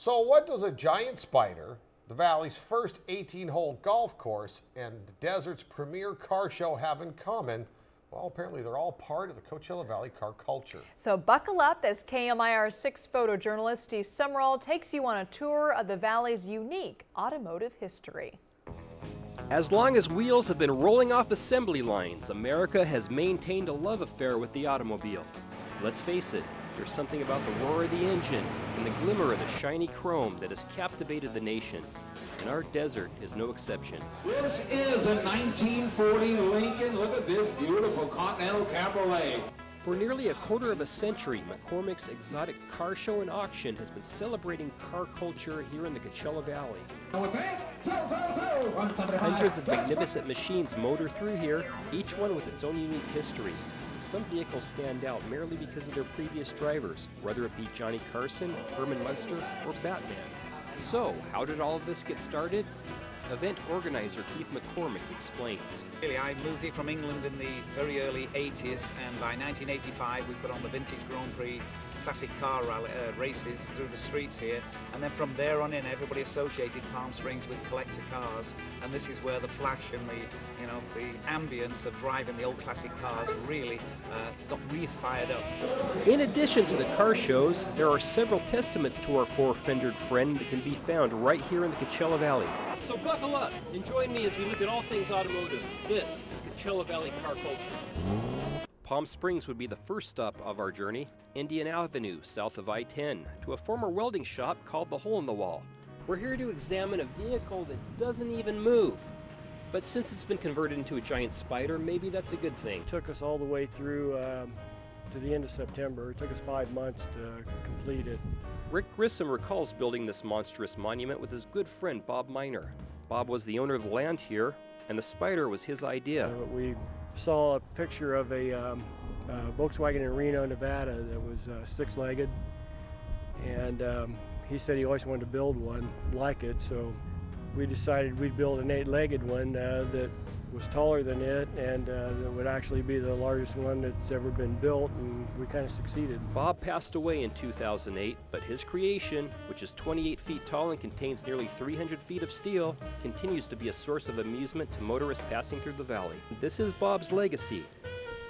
So what does a giant spider, the Valley's first 18-hole golf course, and the desert's premier car show have in common? Well, apparently they're all part of the Coachella Valley car culture. So buckle up as KMIR6 photojournalist Steve Sumrall takes you on a tour of the Valley's unique automotive history. As long as wheels have been rolling off assembly lines, America has maintained a love affair with the automobile. Let's face it, there's something about the roar of the engine and the glimmer of the shiny chrome that has captivated the nation. And our desert is no exception. This is a 1940 Lincoln. Look at this beautiful Continental Cabriolet. For nearly a quarter of a century, McCormick's exotic car show and auction has been celebrating car culture here in the Coachella Valley. Hundreds of magnificent machines motor through here, each one with its own unique history. Some vehicles stand out merely because of their previous drivers, whether it be Johnny Carson, Herman Munster, or Batman. So, how did all of this get started? Event organizer Keith McCormick explains. Really, I moved here from England in the very early 80s, and by 1985 we put on the Vintage Grand Prix classic car rally, races through the streets here, and then from there on in everybody associated Palm Springs with collector cars, and this is where the flash and the ambience of driving the old classic cars really got re-fired up. In addition to the car shows, there are several testaments to our four-fendered friend that can be found right here in the Coachella Valley. So buckle up and join me as we look at all things automotive. This is Coachella Valley car culture. Palm Springs would be the first stop of our journey, Indian Avenue, south of I-10, to a former welding shop called the Hole in the Wall. We're here to examine a vehicle that doesn't even move. But since it's been converted into a giant spider, maybe that's a good thing. It took us all the way through to the end of September. It took us 5 months to complete it. Rick Grissom recalls building this monstrous monument with his good friend Bob Miner. Bob was the owner of the land here, and the spider was his idea. We saw a picture of a Volkswagen in Reno, Nevada that was six-legged, and he said he always wanted to build one like it, so we decided we'd build an eight-legged one that was taller than it, and that would actually be the largest one that's ever been built, and we kind of succeeded. Bob passed away in 2008, but his creation, which is 28 feet tall and contains nearly 300 feet of steel, continues to be a source of amusement to motorists passing through the valley. This is Bob's legacy,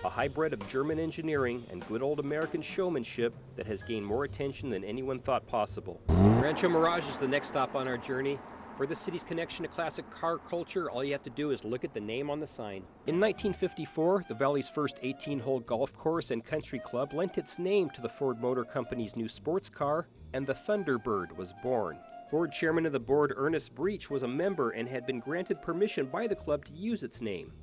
a hybrid of German engineering and good old American showmanship that has gained more attention than anyone thought possible. Rancho Mirage is the next stop on our journey. For the city's connection to classic car culture, all you have to do is look at the name on the sign. In 1954, the Valley's first 18-hole golf course and country club lent its name to the Ford Motor Company's new sports car, and the Thunderbird was born. Ford chairman of the board, Ernest Breach, was a member and had been granted permission by the club to use its name.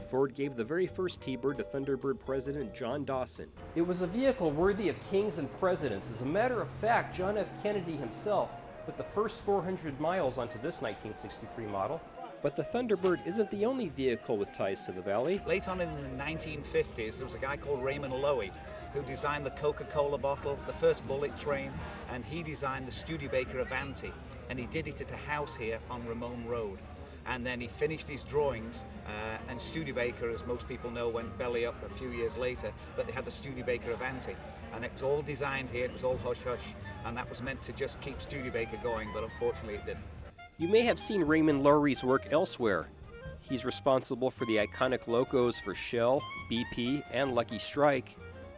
Ford gave the very first T-Bird to Thunderbird president John Dawson. It was a vehicle worthy of kings and presidents. As a matter of fact, John F. Kennedy himself put the first 400 miles onto this 1963 model. But the Thunderbird isn't the only vehicle with ties to the valley. Late on in the 1950s, there was a guy called Raymond Loewy who designed the Coca-Cola bottle, the first bullet train, and he designed the Studebaker Avanti, and he did it at a house here on Ramon Road. And then he finished his drawings, and Studebaker, as most people know, went belly up a few years later, but they had the Studebaker Avanti, and it was all designed here, it was all hush-hush, and that was meant to just keep Studebaker going, but unfortunately it didn't. You may have seen Raymond Lowery's work elsewhere. He's responsible for the iconic logos for Shell, BP, and Lucky Strike.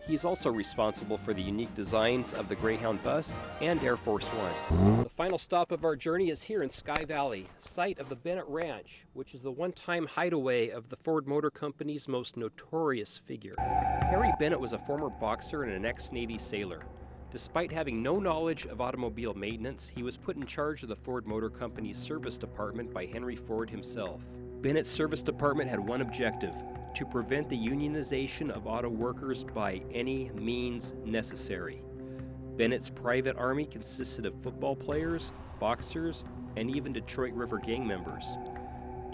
He's also responsible for the unique designs of the Greyhound bus and Air Force One. The final stop of our journey is here in Sky Valley, site of the Bennett Ranch, which is the one-time hideaway of the Ford Motor Company's most notorious figure. Harry Bennett was a former boxer and an ex-Navy sailor. Despite having no knowledge of automobile maintenance, he was put in charge of the Ford Motor Company's service department by Henry Ford himself. Bennett's service department had one objective: to prevent the unionization of auto workers by any means necessary. Bennett's private army consisted of football players, boxers, and even Detroit River gang members.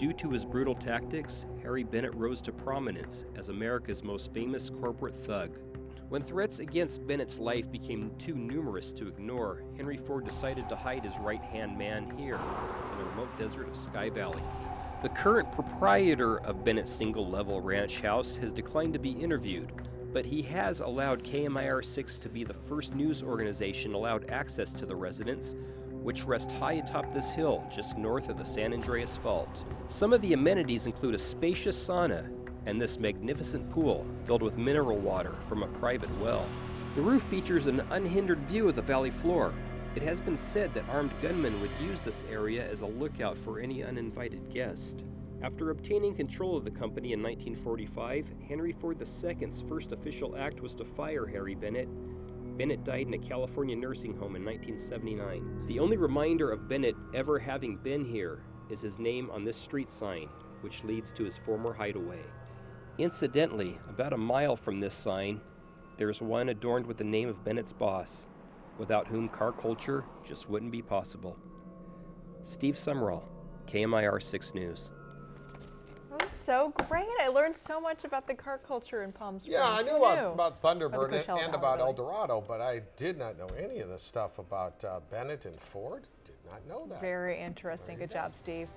Due to his brutal tactics, Harry Bennett rose to prominence as America's most famous corporate thug. When threats against Bennett's life became too numerous to ignore, Henry Ford decided to hide his right-hand man here in the remote desert of Sky Valley. The current proprietor of Bennett's single-level ranch house has declined to be interviewed, but he has allowed KMIR6 to be the first news organization allowed access to the residence, which rest high atop this hill just north of the San Andreas Fault. Some of the amenities include a spacious sauna and this magnificent pool filled with mineral water from a private well. The roof features an unhindered view of the valley floor. It has been said that armed gunmen would use this area as a lookout for any uninvited guest. After obtaining control of the company in 1945, Henry Ford II's first official act was to fire Harry Bennett. Bennett died in a California nursing home in 1979. The only reminder of Bennett ever having been here is his name on this street sign, which leads to his former hideaway. Incidentally, about a mile from this sign, there's one adorned with the name of Bennett's boss, without whom car culture just wouldn't be possible. Steve Sumrall, KMIR 6 News. That was so great. I learned so much about the car culture in Palm Springs. Yeah, I knew about Thunderbird Coachella and Valley, about really. El Dorado, but I did not know any of this stuff about Bennett and Ford. Did not know that. Very interesting. Good job, Steve.